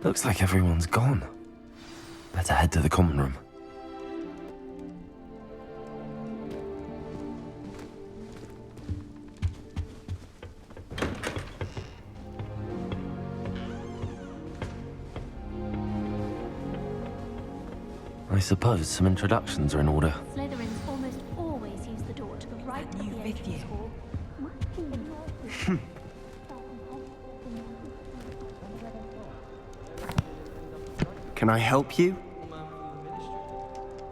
Looks like everyone's gone. Better head to the common room. I suppose some introductions are in order. Slytherins almost always use the door to the right of the entrance hall. Can I help you?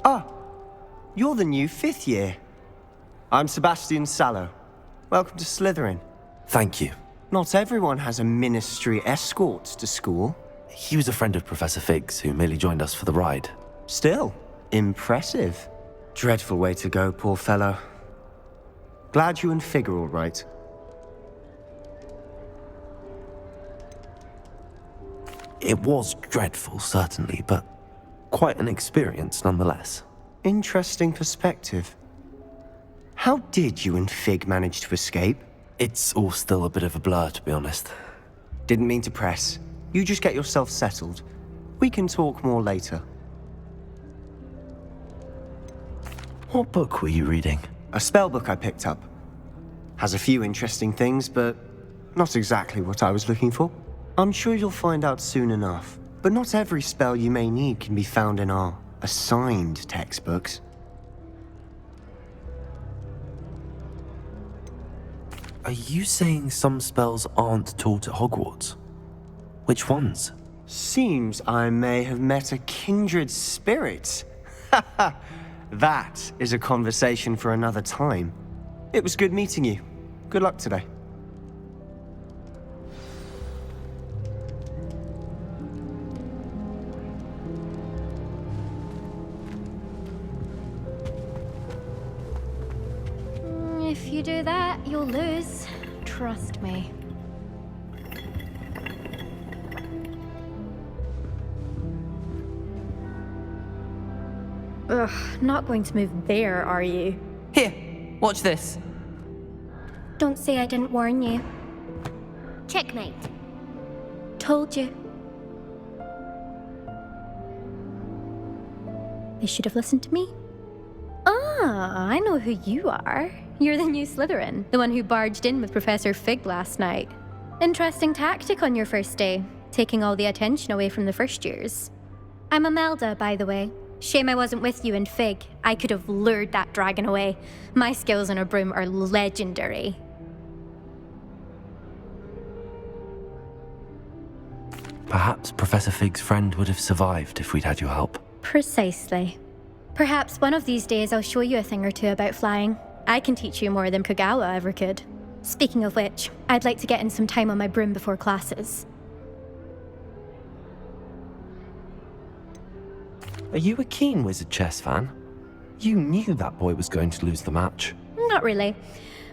Ah, you're the new 5th year. I'm Sebastian Sallow. Welcome to Slytherin. Thank you. Not everyone has a ministry escort to school. He was a friend of Professor Fig's who merely joined us for the ride. Still, impressive. Dreadful way to go, poor fellow. Glad you and Fig are all right. It was dreadful, certainly, but quite an experience nonetheless. Interesting perspective. How did you and Fig manage to escape? It's all still a bit of a blur, to be honest. Didn't mean to press. You just get yourself settled. We can talk more later. What book were you reading? A spell book I picked up. Has a few interesting things, but not exactly what I was looking for. I'm sure you'll find out soon enough. But not every spell you may need can be found in our assigned textbooks. Are you saying some spells aren't taught at Hogwarts? Which ones? Seems I may have met a kindred spirit. That is a conversation for another time. It was good meeting you. Good luck today. If you do that, you'll lose. Trust me. Ugh, not going to move there, are you? Here, watch this. Don't say I didn't warn you. Checkmate. Told you. They should have listened to me. Ah, I know who you are. You're the new Slytherin, the one who barged in with Professor Fig last night. Interesting tactic on your first day, taking all the attention away from the first years. I'm Imelda, by the way. Shame I wasn't with you and Fig. I could have lured that dragon away. My skills on a broom are legendary. Perhaps Professor Fig's friend would have survived if we'd had your help. Precisely. Perhaps one of these days I'll show you a thing or two about flying. I can teach you more than Kogawa ever could. Speaking of which, I'd like to get in some time on my broom before classes. Are you a keen Wizard chess fan? You knew that boy was going to lose the match. Not really.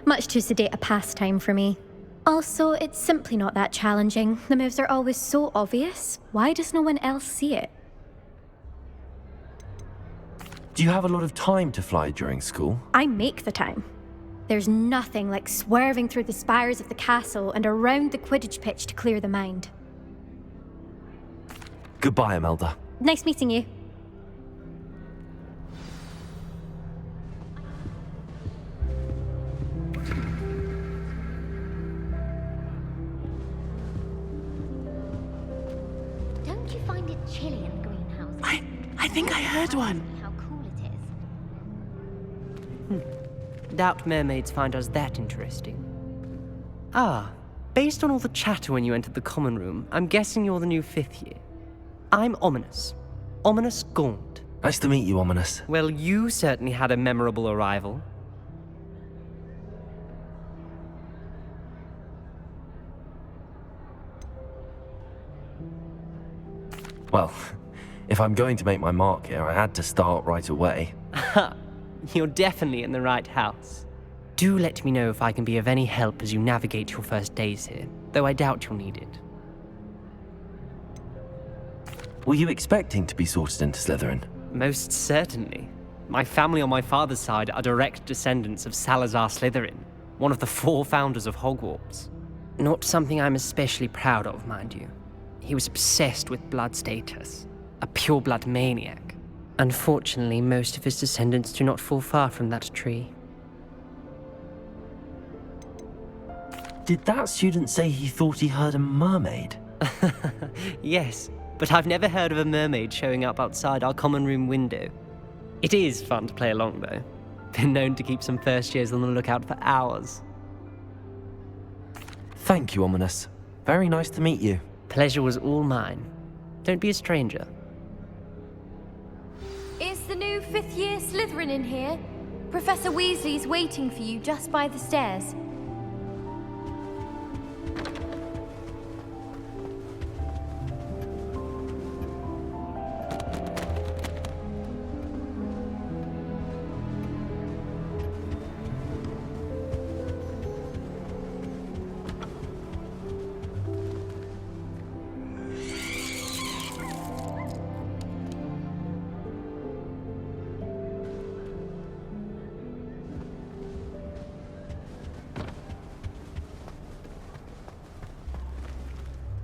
Much too sedate a pastime for me. Also, it's simply not that challenging. The moves are always so obvious. Why does no one else see it? Do you have a lot of time to fly during school? I make the time. There's nothing like swerving through the spires of the castle and around the Quidditch pitch to clear the mind. Goodbye, Imelda. Nice meeting you. Don't you find it chilly in the greenhouse? I think I heard one. How cool it is. Doubt mermaids find us that interesting. Ah, based on all the chatter when you entered the common room, I'm guessing you're the new 5th year. I'm Ominous. Ominous Gaunt. Nice to meet you, Ominous. Well, you certainly had a memorable arrival. Well, if I'm going to make my mark here, I had to start right away. You're definitely in the right house. Do let me know if I can be of any help as you navigate your first days here, though I doubt you'll need it. Were you expecting to be sorted into Slytherin? Most certainly. My family on my father's side are direct descendants of Salazar Slytherin, one of the 4 founders of Hogwarts. Not something I'm especially proud of, mind you. He was obsessed with blood status, a pure-blood maniac. Unfortunately, most of his descendants do not fall far from that tree. Did that student say he thought he heard a mermaid? Yes, but I've never heard of a mermaid showing up outside our common room window. It is fun to play along, though. Been known to keep some first years on the lookout for hours. Thank you, Ominous. Very nice to meet you. Pleasure was all mine. Don't be a stranger. Is the new fifth-year Slytherin in here? Professor Weasley's waiting for you just by the stairs.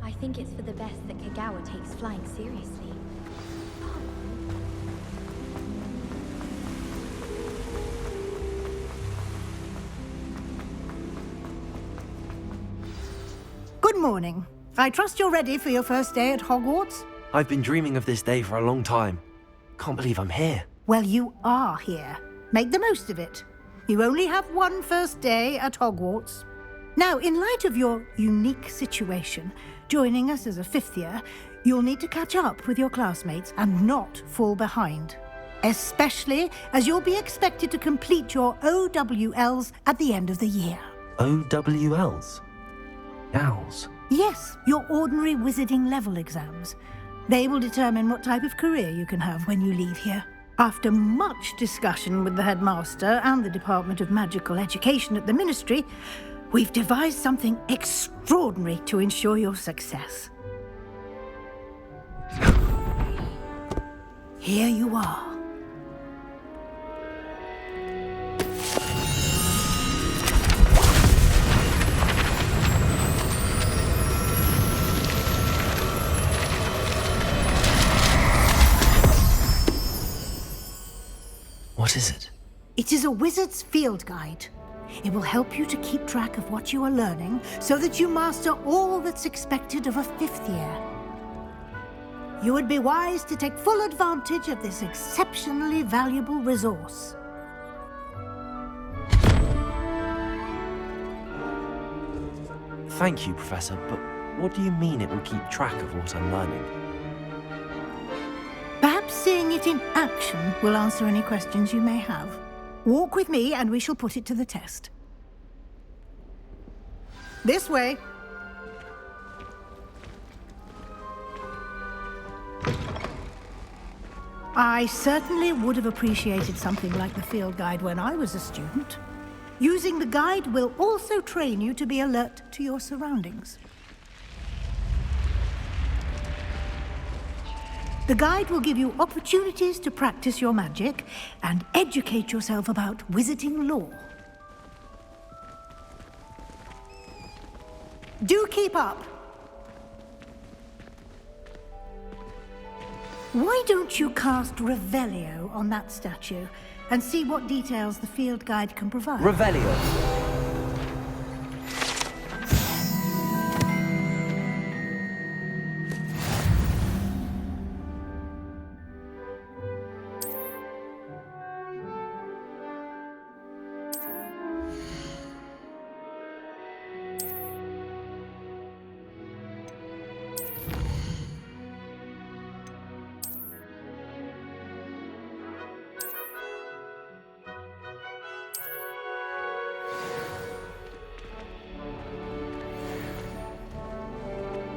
I think it's for the best that Kagawa takes flying seriously. Good morning. I trust you're ready for your first day at Hogwarts? I've been dreaming of this day for a long time. Can't believe I'm here. Well, you are here. Make the most of it. You only have one first day at Hogwarts. Now, in light of your unique situation, joining us as a fifth year, you'll need to catch up with your classmates and not fall behind. Especially as you'll be expected to complete your OWLs at the end of the year. OWLs? Owls? Yes, your ordinary wizarding level exams. They will determine what type of career you can have when you leave here. After much discussion with the headmaster and the Department of Magical Education at the Ministry, we've devised something extraordinary to ensure your success. Here you are. What is it? It is a wizard's field guide. It will help you to keep track of what you are learning so that you master all that's expected of a fifth year. You would be wise to take full advantage of this exceptionally valuable resource. Thank you, Professor, but what do you mean it will keep track of what I'm learning? Perhaps seeing it in action will answer any questions you may have. Walk with me and we shall put it to the test. This way. I certainly would have appreciated something like the field guide when I was a student. Using the guide will also train you to be alert to your surroundings. The guide will give you opportunities to practice your magic and educate yourself about wizarding lore. Do keep up. Why don't you cast Revelio on that statue and see what details the field guide can provide? Revelio.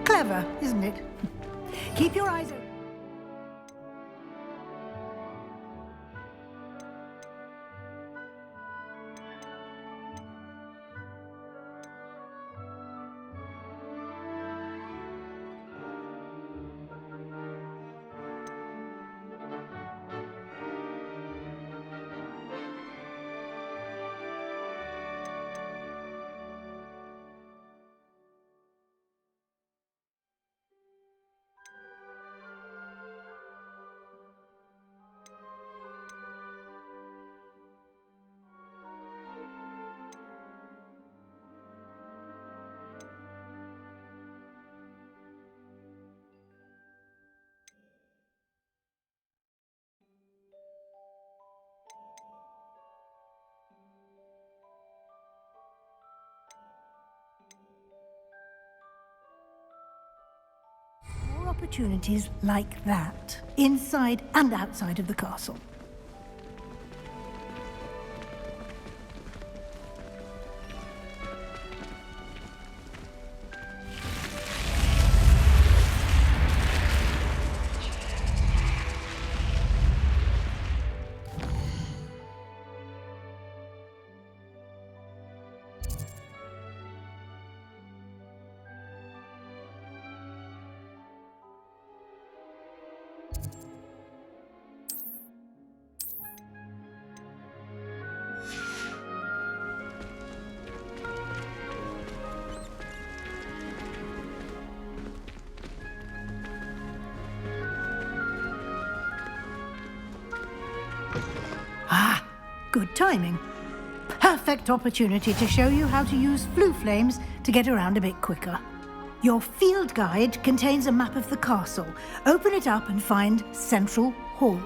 Clever, isn't it? Keep your eyes open. opportunities like that, inside and outside of the castle. Good timing. Perfect opportunity to show you how to use flue flames to get around a bit quicker. Your field guide contains a map of the castle. Open it up and find Central Hall.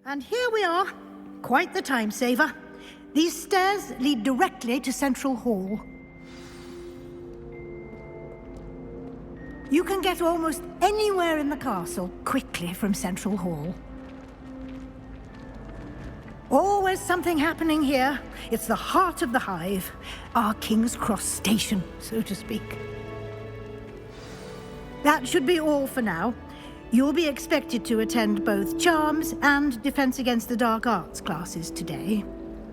And here we are. Quite the time saver. These stairs lead directly to Central Hall. You can get almost anywhere in the castle quickly from Central Hall. Always something happening here. It's the heart of the hive. Our King's Cross station, so to speak. That should be all for now. You'll be expected to attend both Charms and Defense Against the Dark Arts classes today.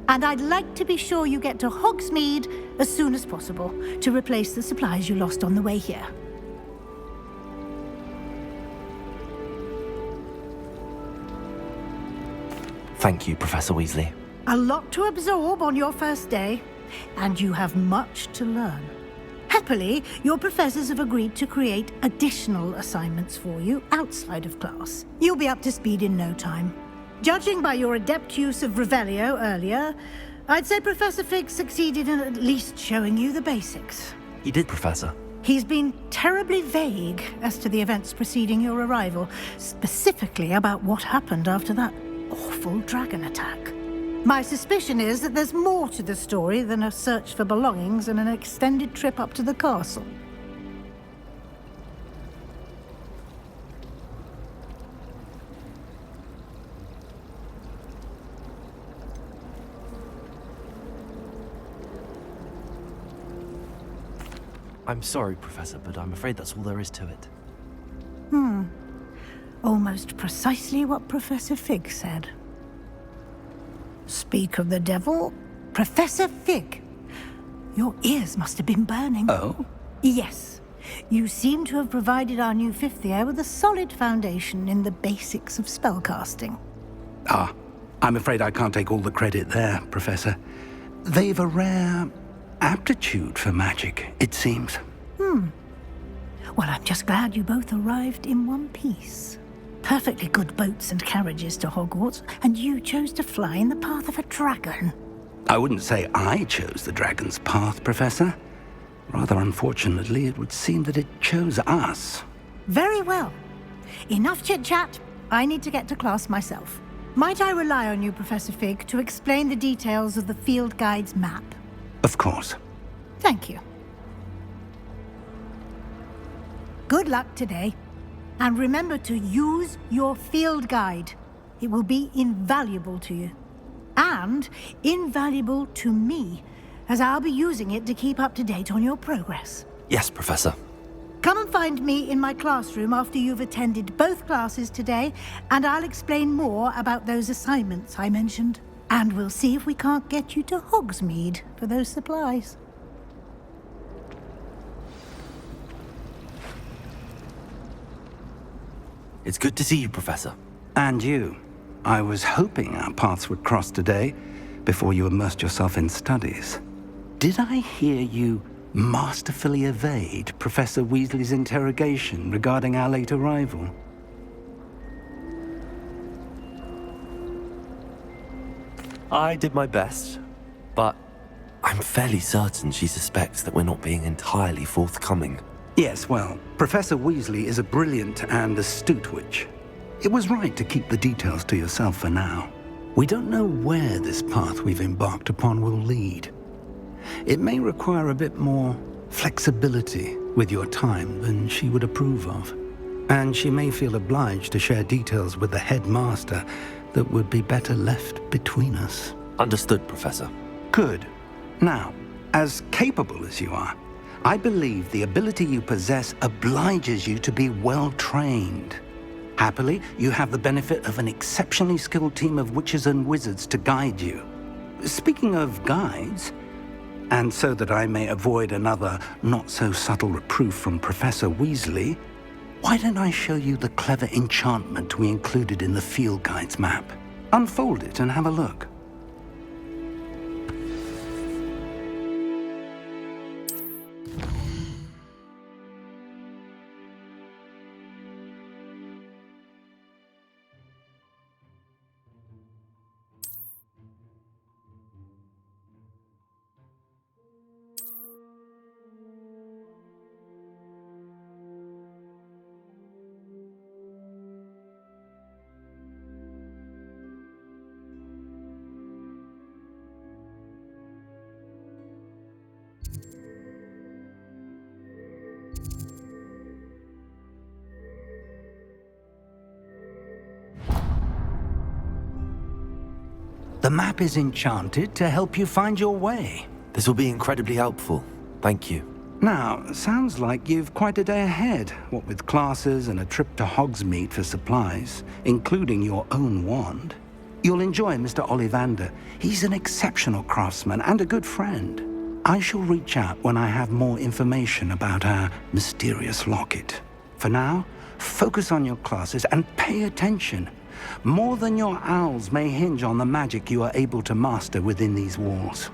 And I'd like to be sure you get to Hogsmeade as soon as possible to replace the supplies you lost on the way here. Thank you, Professor Weasley. A lot to absorb on your first day, and you have much to learn. Happily, your professors have agreed to create additional assignments for you outside of class. You'll be up to speed in no time. Judging by your adept use of Revelio earlier, I'd say Professor Fig succeeded in at least showing you the basics. He did, Professor. He's been terribly vague as to the events preceding your arrival, specifically about what happened after that awful dragon attack. My suspicion is that there's more to the story than a search for belongings and an extended trip up to the castle. I'm sorry, Professor, but I'm afraid that's all there is to it. Almost precisely what Professor Fig said. Speak of the devil, Professor Fig. Your ears must have been burning. Oh? Yes. You seem to have provided our new fifth year with a solid foundation in the basics of spellcasting. Ah, I'm afraid I can't take all the credit there, Professor. They've a rare aptitude for magic, it seems. Well, I'm just glad you both arrived in one piece. Perfectly good boats and carriages to Hogwarts, and you chose to fly in the path of a dragon. I wouldn't say I chose the dragon's path, Professor. Rather unfortunately, it would seem that it chose us. Very well. Enough chit-chat. I need to get to class myself. Might I rely on you, Professor Fig, to explain the details of the field guide's map? Of course. Thank you. Good luck today. And remember to use your field guide. It will be invaluable to you. and invaluable to me, as I'll be using it to keep up to date on your progress. Yes, Professor. Come and find me in my classroom after you've attended both classes today, and I'll explain more about those assignments I mentioned. And we'll see if we can't get you to Hogsmeade for those supplies. It's good to see you, Professor. And you. I was hoping our paths would cross today, before you immersed yourself in studies. Did I hear you masterfully evade Professor Weasley's interrogation regarding our late arrival? I did my best, but I'm fairly certain she suspects that we're not being entirely forthcoming. Yes, well, Professor Weasley is a brilliant and astute witch. It was right to keep the details to yourself for now. We don't know where this path we've embarked upon will lead. It may require a bit more flexibility with your time than she would approve of. And she may feel obliged to share details with the headmaster that would be better left between us. Understood, Professor. Good. Now, as capable as you are, I believe the ability you possess obliges you to be well trained. Happily, you have the benefit of an exceptionally skilled team of witches and wizards to guide you. Speaking of guides, and so that I may avoid another not-so-subtle reproof from Professor Weasley, why don't I show you the clever enchantment we included in the field guide's map? Unfold it and have a look. The map is enchanted to help you find your way. This will be incredibly helpful. Thank you. Now, sounds like you've quite a day ahead, what with classes and a trip to Hogsmeade for supplies, including your own wand. You'll enjoy Mr. Ollivander. He's an exceptional craftsman and a good friend. I shall reach out when I have more information about our mysterious locket. For now, focus on your classes and pay attention. More than your owls may hinge on the magic you are able to master within these walls.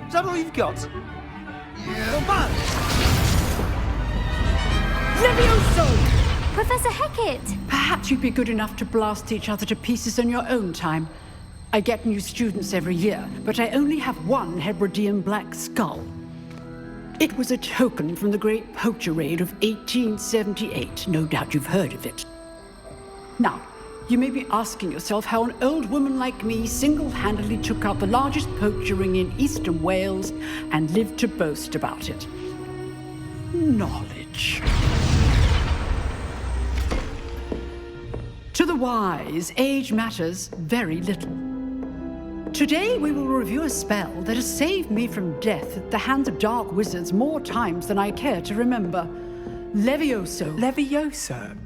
Is that all you've got? Not bad. Levioso! Professor Hecat! Perhaps you'd be good enough to blast each other to pieces in your own time. I get new students every year, but I only have one Hebridean black skull. It was a token from the Great Poacher Raid of 1878. No doubt you've heard of it. Now, you may be asking yourself how an old woman like me single-handedly took out the largest poacher ring in eastern Wales and lived to boast about it. Knowledge. To the wise, age matters very little. Today we will review a spell that has saved me from death at the hands of dark wizards more times than I care to remember. Levioso. Levioso?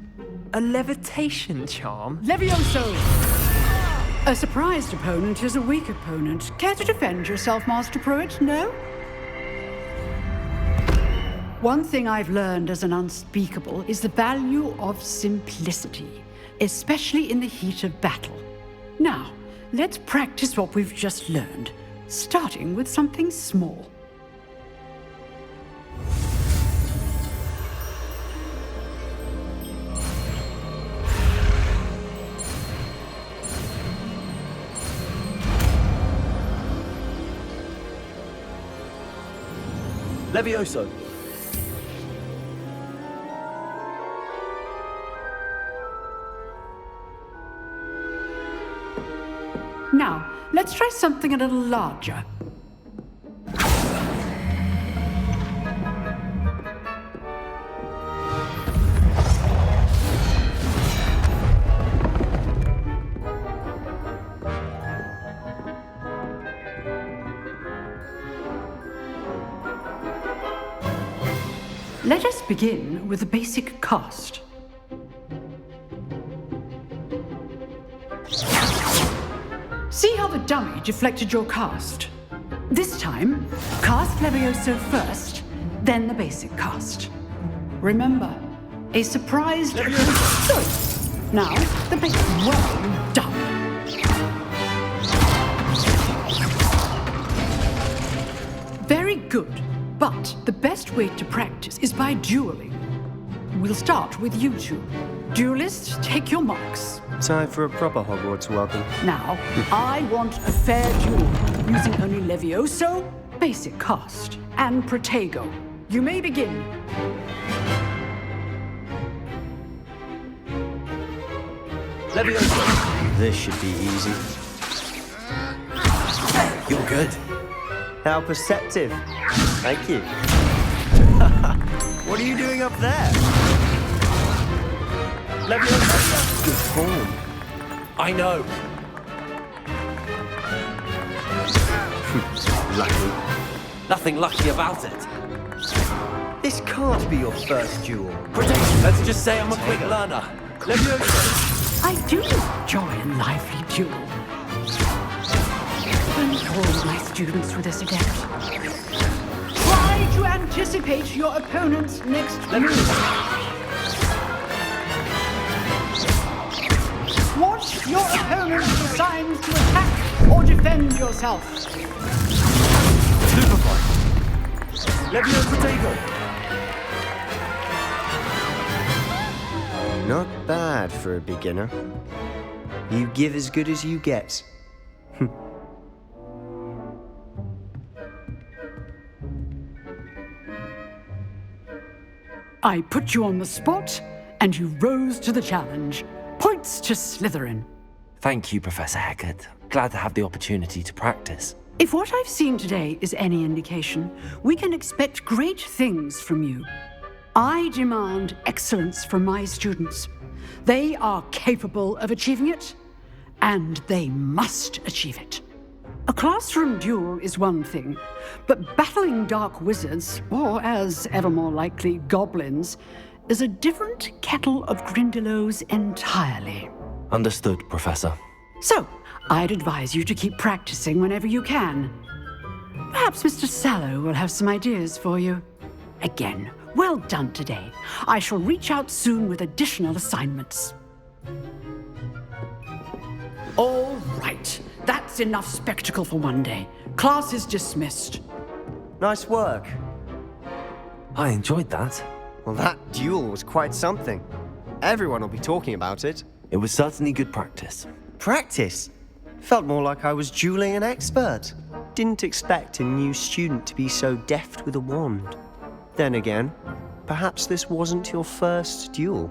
A levitation charm? Levioso! A surprised opponent is a weak opponent. Care to defend yourself, Master Pruitt? No? One thing I've learned as an unspeakable is the value of simplicity, especially in the heat of battle. Now, let's practice what we've just learned, starting with something small. Levioso. Now, let's try something a little larger. Let us begin with the basic cast. See how the dummy deflected your cast? This time, cast Levioso first, then the basic cast. Remember, a surprise Levioso. Now, the basic. Well done. Very good. But the best way to practice is by dueling. We'll start with you two. Duelists, take your marks. Time for a proper Hogwarts welcome. Now, I want a fair duel, using only Levioso, basic cast, and Protego. You may begin. Levioso. This should be easy. You're good. How perceptive. Thank you. What are you doing up there? Levioso. Good form. I know. Lucky. Nothing lucky about it. This can't be your first duel. Let's just say I'm a quick learner. Levioso. I do enjoy a lively duel. And all my students with this adept. Try to anticipate your opponent's next move. Watch your opponent's signs to attack or defend yourself. Super fight. Levioso Protego. Not bad for a beginner. You give as good as you get. I put you on the spot, and you rose to the challenge. Points to Slytherin. Thank you, Professor Hecat. Glad to have the opportunity to practice. If what I've seen today is any indication, we can expect great things from you. I demand excellence from my students. They are capable of achieving it, and they must achieve it. A classroom duel is one thing, but battling dark wizards, or as ever more likely, goblins, is a different kettle of Grindylows entirely. Understood, Professor. So, I'd advise you to keep practicing whenever you can. Perhaps Mr. Sallow will have some ideas for you. Again, well done today. I shall reach out soon with additional assignments. All right. That's enough spectacle for one day. Class is dismissed. Nice work. I enjoyed that. Well, that duel was quite something. Everyone will be talking about it. It was certainly good practice. Practice? Felt more like I was dueling an expert. Didn't expect a new student to be so deft with a wand. Then again, perhaps this wasn't your first duel.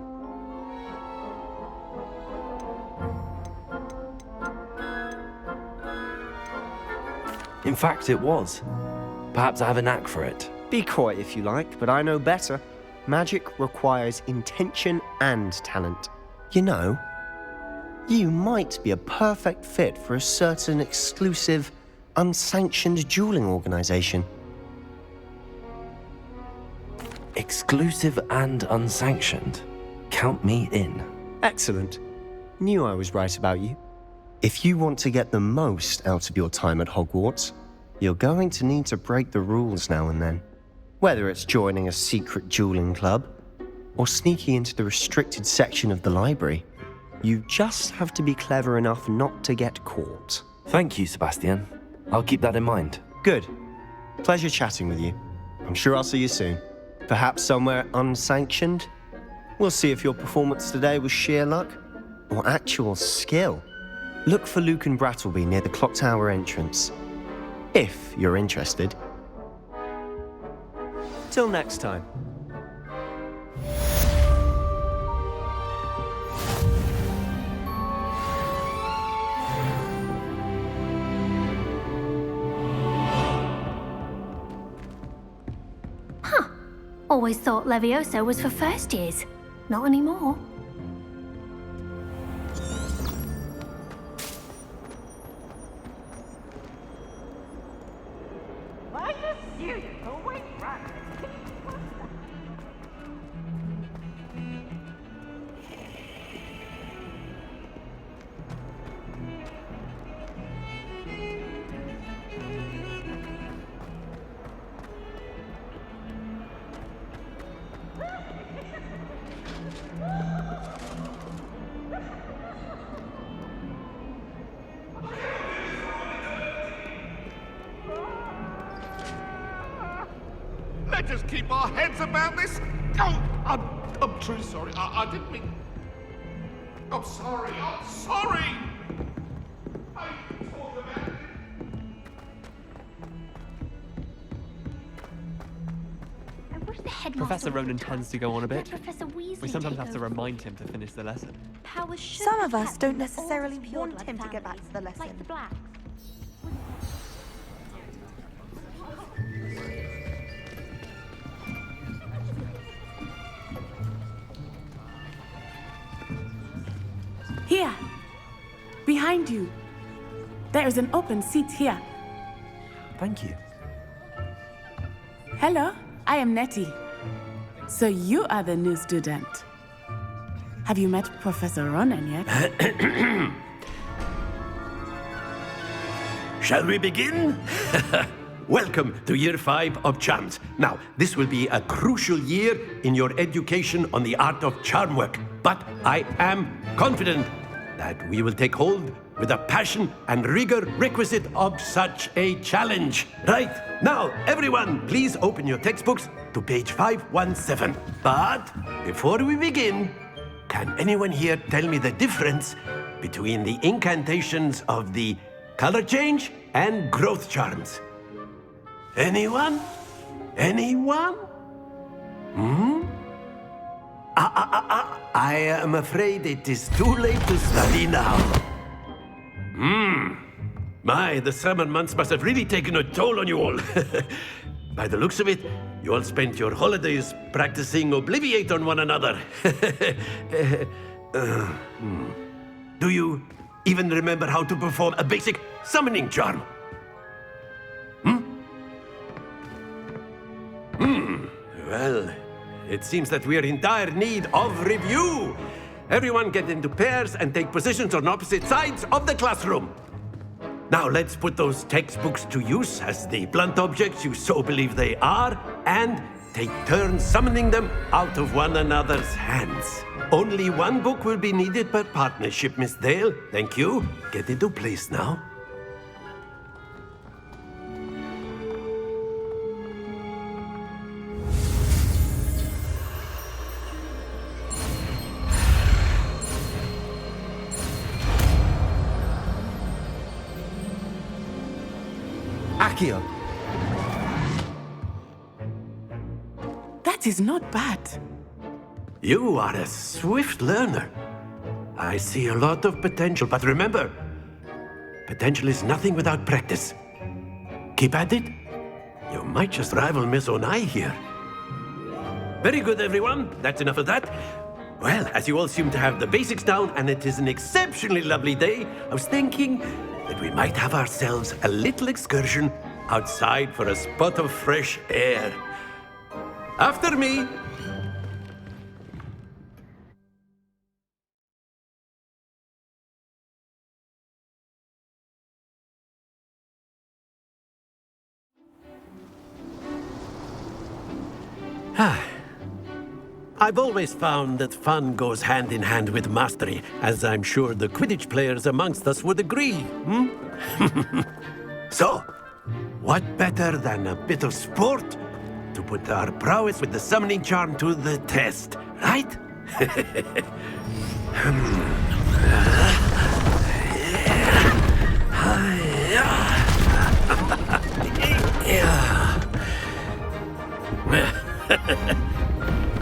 In fact, it was. Perhaps I have a knack for it. Be coy if you like, but I know better. Magic requires intention and talent. You know, you might be a perfect fit for a certain exclusive, unsanctioned dueling organization. Exclusive and unsanctioned. Count me in. Excellent. Knew I was right about you. If you want to get the most out of your time at Hogwarts, you're going to need to break the rules now and then. Whether it's joining a secret dueling club, or sneaking into the restricted section of the library. You just have to be clever enough not to get caught. Thank you, Sebastian. I'll keep that in mind. Good. Pleasure chatting with you. I'm sure I'll see you soon. Perhaps somewhere unsanctioned? We'll see if your performance today was sheer luck or actual skill. Look for Luke and Brattleby near the clock tower entrance, if you're interested. Till next time. Always thought Levioso was for first years. Not anymore. Let us keep our heads about this. Oh, I'm truly sorry. I didn't mean. I'm sorry. I'm sorry. I talk about it. Professor Ronan tends to go on a bit. Professor Weasley We sometimes take have to over? remind him to finish the lesson. Powers should Some of us protect don't all necessarily pure want blood him to get back families, to the lesson. Like the Blacks. Here! Behind you! There is an open seat here. Thank you. Hello, I am Nettie. So you are the new student. Have you met Professor Ronan yet? Shall we begin? Welcome to Year 5 of Charms. Now, this will be a crucial year in your education on the art of charm work. But I am confident that we will take hold with the passion and rigor requisite of such a challenge. Right, now, everyone, please open your textbooks to page 517. But before we begin, can anyone here tell me the difference between the incantations of the color change and growth charms? Anyone? Anyone? I am afraid it is too late to study now. My, the summer months must have really taken a toll on you all. By the looks of it, you all spent your holidays practicing Obliviate on one another. Do you even remember how to perform a basic summoning charm? Well, it seems that we are in dire need of review. Everyone get into pairs and take positions on opposite sides of the classroom. Now let's put those textbooks to use as the blunt objects you so believe they are, and take turns summoning them out of one another's hands. Only one book will be needed per partnership, Miss Dale. Thank you. Get into place now. Accio. That is not bad. You are a swift learner. I see a lot of potential, but remember, potential is nothing without practice. Keep at it. You might just rival Miss Onai here. Very good, everyone. That's enough of that. Well, as you all seem to have the basics down, and it is an exceptionally lovely day, I was thinking that we might have ourselves a little excursion outside for a spot of fresh air. After me. I've always found that fun goes hand in hand with mastery, as I'm sure the Quidditch players amongst us would agree. So, what better than a bit of sport to put our prowess with the summoning charm to the test, right?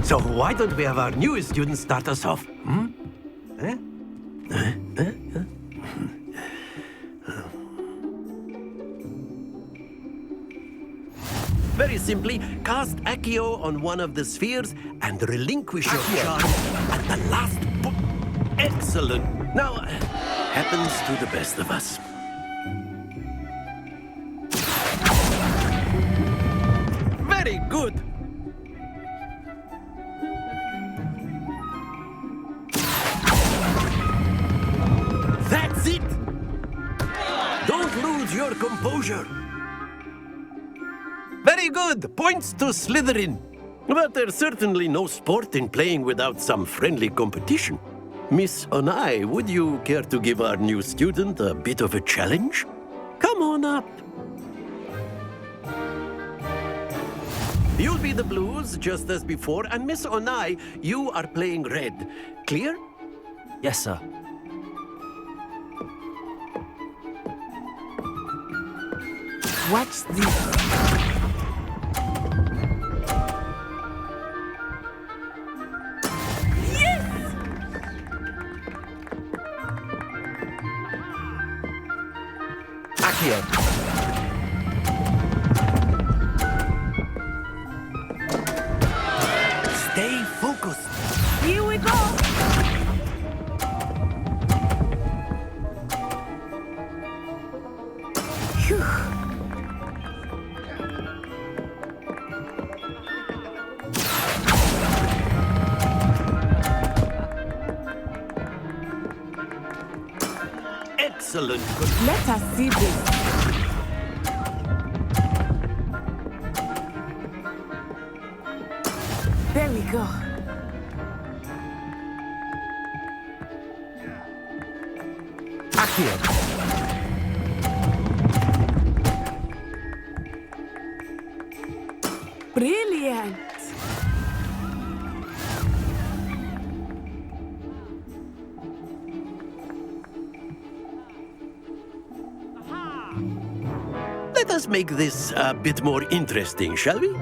So why don't we have our newest student start us off? Very simply, cast Accio on one of the spheres and relinquish your charm at the last Excellent. Now, happens to the best of us. Very good. That's it. Don't lose your composure. Very good. Points to Slytherin. But there's certainly no sport in playing without some friendly competition. Miss Onai, would you care to give our new student a bit of a challenge? Come on up. You'll be the blues, just as before, and Miss Onai, you are playing red. Clear? Yes, sir. Watch this. Accio. Stay focused. Here we go. Phew. Excellent. Let us see this. There we go. Accio. Brilliant. Let us make this a bit more interesting, shall we?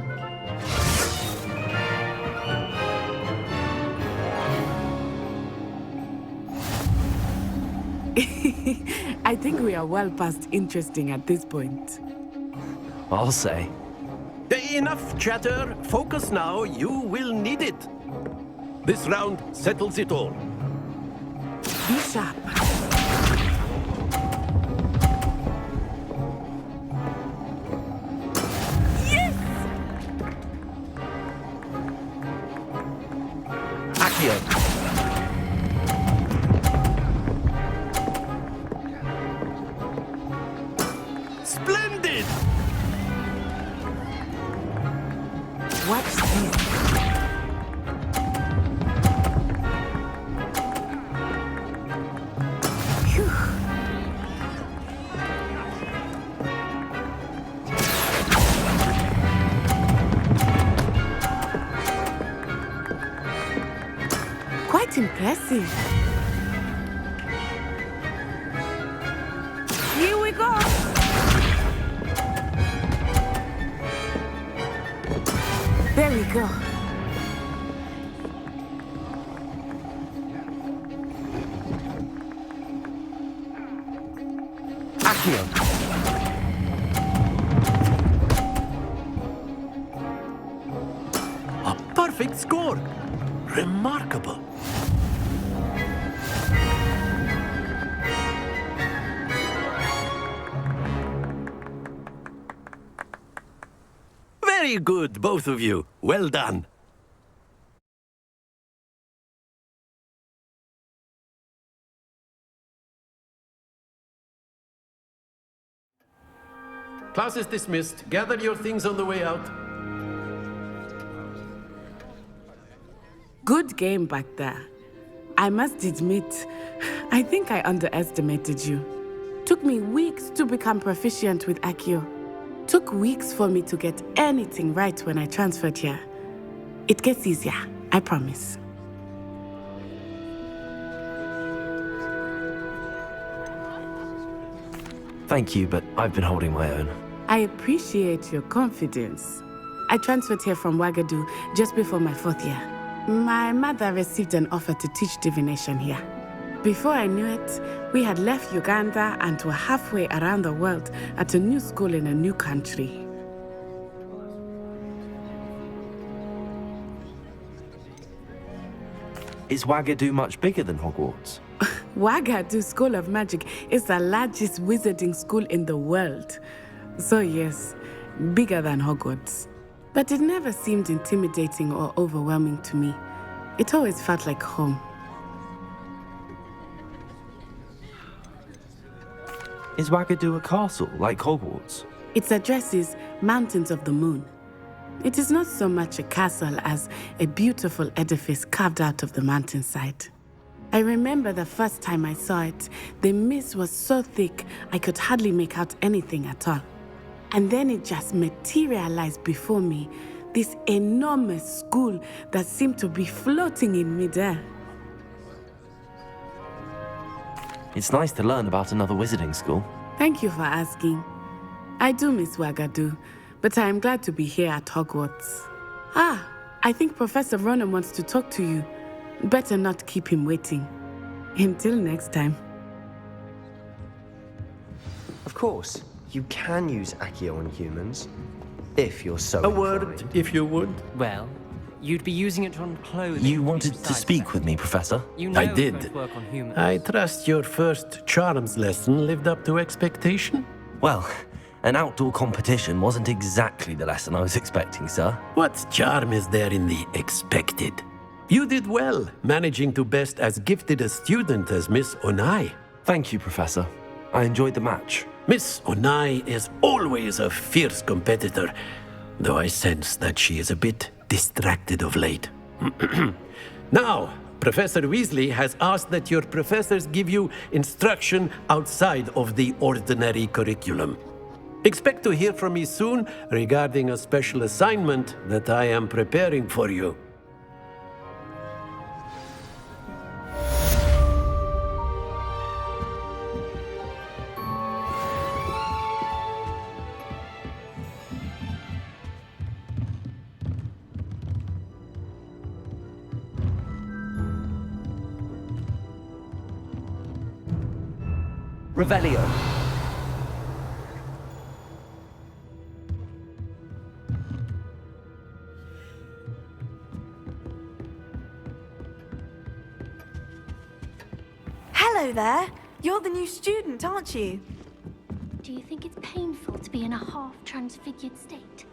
I think we are well past interesting at this point. I'll say. Enough chatter. Focus now. You will need it. This round settles it all. Be sharp. Yes! Accio. Splendid! Watch this. Phew. Quite impressive. Here we go. There we go. Accio. A perfect score. Remarkable. Very good, both of you. Well done. Class is dismissed. Gather your things on the way out. Good game back there. I must admit, I think I underestimated you. Took me weeks to become proficient with Accio. Took weeks for me to get anything right when I transferred here. It gets easier, I promise. Thank you, but I've been holding my own. I appreciate your confidence. I transferred here from Wagadu just before my 4th year. My mother received an offer to teach divination here. Before I knew it, we had left Uganda and were halfway around the world at a new school in a new country. Is Wagadu much bigger than Hogwarts? Wagadu School of Magic is the largest wizarding school in the world. So yes, bigger than Hogwarts. But it never seemed intimidating or overwhelming to me. It always felt like home. Is Wagadu a castle, like Hogwarts? Its address is Mountains of the Moon. It is not so much a castle as a beautiful edifice carved out of the mountainside. I remember the first time I saw it, the mist was so thick I could hardly make out anything at all. And then it just materialized before me, this enormous school that seemed to be floating in midair. It's nice to learn about another wizarding school. Thank you for asking. I do miss Wagadu, but I am glad to be here at Hogwarts. Ah, I think Professor Ronan wants to talk to you. Better not keep him waiting. Until next time. Of course, you can use Accio on humans, if you're so A word, if you would. Well, you'd be using it on clothing. You wanted to speak with me, Professor? You know I it did. won't work on humans. I trust your first charms lesson lived up to expectation? Well, an outdoor competition wasn't exactly the lesson I was expecting, sir. What charm is there in the expected? You did well, managing to best as gifted a student as Miss Onai. Thank you, Professor. I enjoyed the match. Miss Onai is always a fierce competitor, though I sense that she is a bit distracted of late. Now, Professor Weasley has asked that your professors give you instruction outside of the ordinary curriculum. Expect to hear from me soon regarding a special assignment that I am preparing for you. Revelio. Hello there. You're the new student, aren't you? Do you think it's painful to be in a half-transfigured state?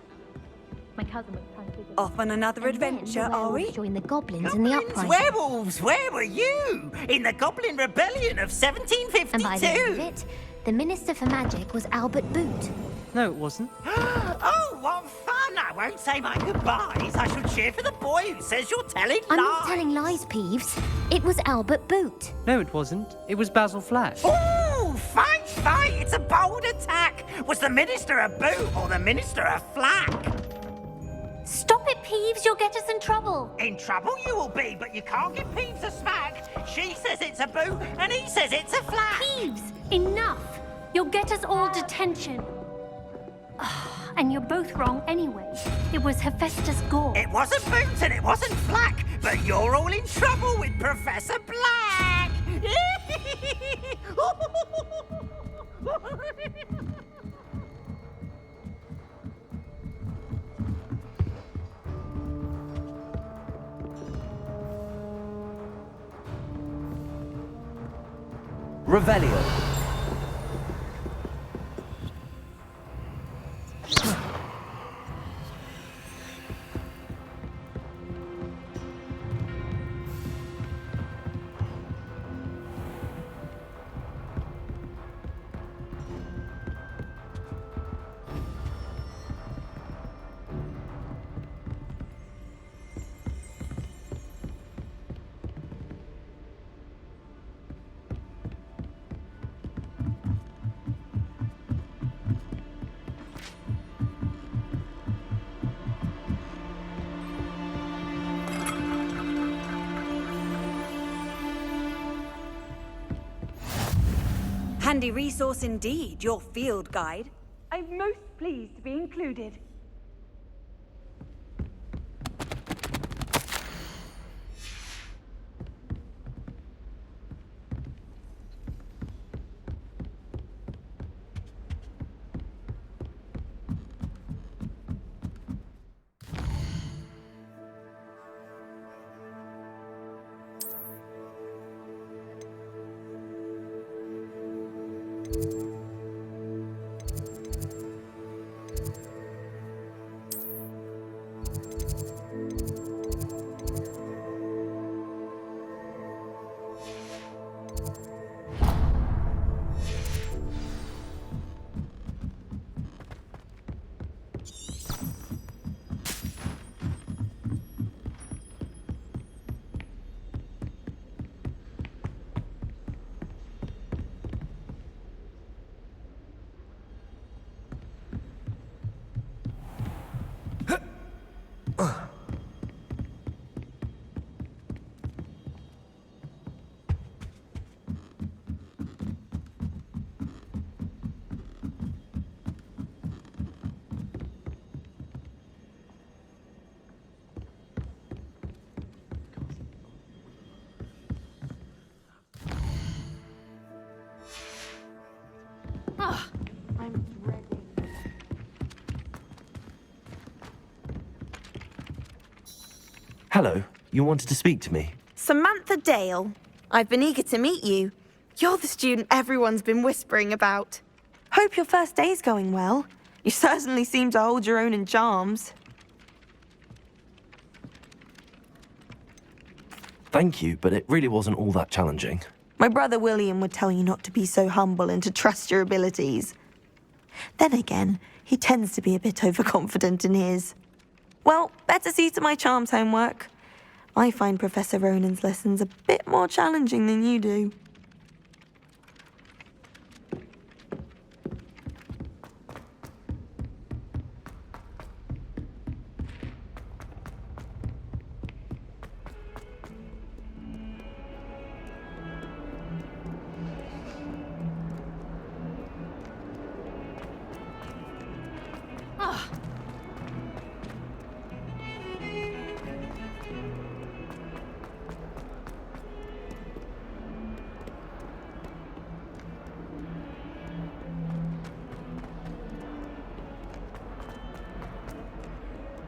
My cousin was transfigured. Off on another adventure, are we? Join the goblins in the uprising. Werewolves, where were you? In the Goblin Rebellion of 1752. And by the end of it, the Minister for Magic was Albert Boot. No, it wasn't. Oh, what fun! I won't say my goodbyes. I shall cheer for the boy who says you're telling lies. I'm not telling lies, Peeves. It was Albert Boot. No, it wasn't. It was Basil Flash. Ooh, fight, fight! It's a bold attack. Was the Minister a boot or the Minister a flack? Stop it, Peeves. You'll get us in trouble. In trouble you will be, but you can't give Peeves a smack. She says it's a boot, and he says it's a flack. Peeves, enough. You'll get us all detention. And you're both wrong anyway. It was Hephaestus Gore. It wasn't boot and it wasn't flack, but you're all in trouble with Professor Black. Revelio. Handy resource indeed, your field guide. I'm most pleased to be included. Hello, you wanted to speak to me? Samantha Dale. I've been eager to meet you. You're the student everyone's been whispering about. Hope your first day's going well. You certainly seem to hold your own in charms. Thank you, but it really wasn't all that challenging. My brother William would tell you not to be so humble and to trust your abilities. Then again, he tends to be a bit overconfident in his. Well, better see to my charms homework. I find Professor Ronan's lessons a bit more challenging than you do.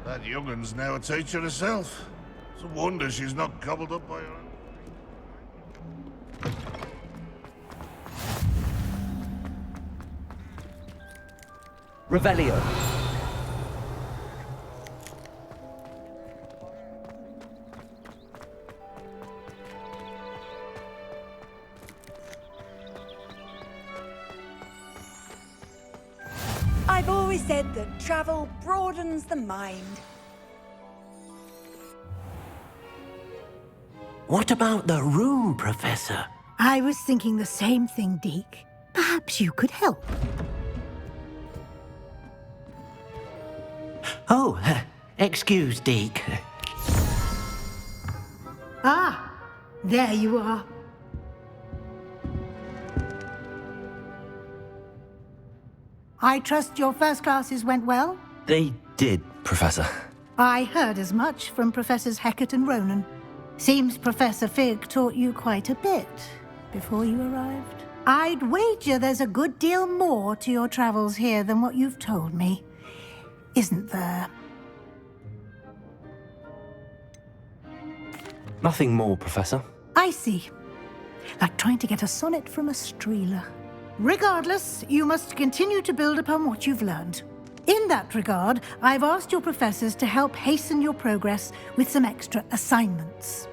That young'un's now a teacher herself. It's a wonder she's not gobbled up by her... Revelio. I've always said that travel broadens the mind. What about the room, Professor? I was thinking the same thing, Deke. Perhaps you could help. Oh, excuse, Deke. Ah, there you are. I trust your first classes went well? They did, Professor. I heard as much from Professors Hecat and Ronan. Seems Professor Fig taught you quite a bit before you arrived. I'd wager there's a good deal more to your travels here than what you've told me. Isn't there? Nothing more, Professor. I see. Like trying to get a sonnet from a streeler. Regardless, you must continue to build upon what you've learned. In that regard, I've asked your professors to help hasten your progress with some extra assignments.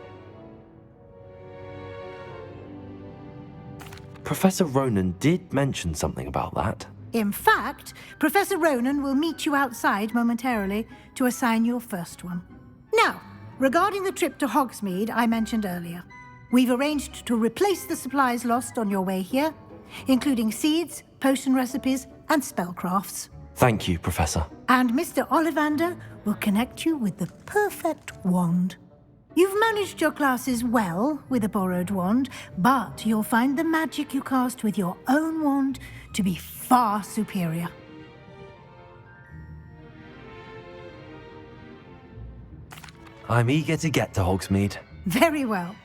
Professor Ronan did mention something about that. In fact, Professor Ronan will meet you outside momentarily to assign your first one. Now, regarding the trip to Hogsmeade I mentioned earlier, we've arranged to replace the supplies lost on your way here, including seeds, potion recipes, and spellcrafts. Thank you, Professor. And Mr. Ollivander will connect you with the perfect wand. You've managed your classes well with a borrowed wand, but you'll find the magic you cast with your own wand to be far superior. I'm eager to get to Hogsmeade. Very well.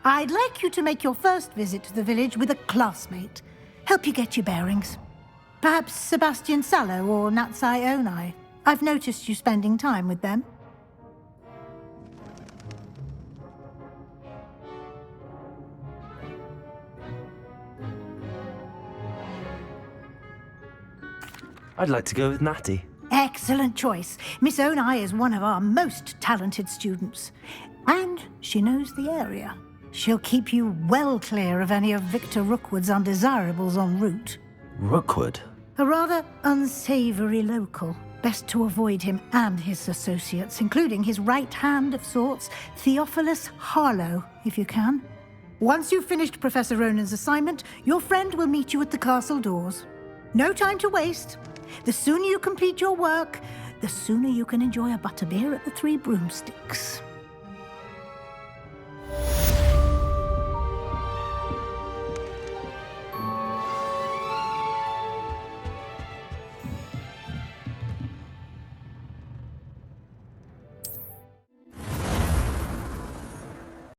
I'd like you to make your first visit to the village with a classmate. Help you get your bearings. Perhaps Sebastian Sallow or Natsai Onai. I've noticed you spending time with them. I'd like to go with Natty. Excellent choice. Miss Onai is one of our most talented students. And she knows the area. She'll keep you well clear of any of Victor Rookwood's undesirables en route. Rookwood? A rather unsavory local. Best to avoid him and his associates, including his right hand of sorts, Theophilus Harlow, if you can. Once you've finished Professor Ronan's assignment, your friend will meet you at the castle doors. No time to waste. The sooner you complete your work, the sooner you can enjoy a butterbeer at the Three Broomsticks.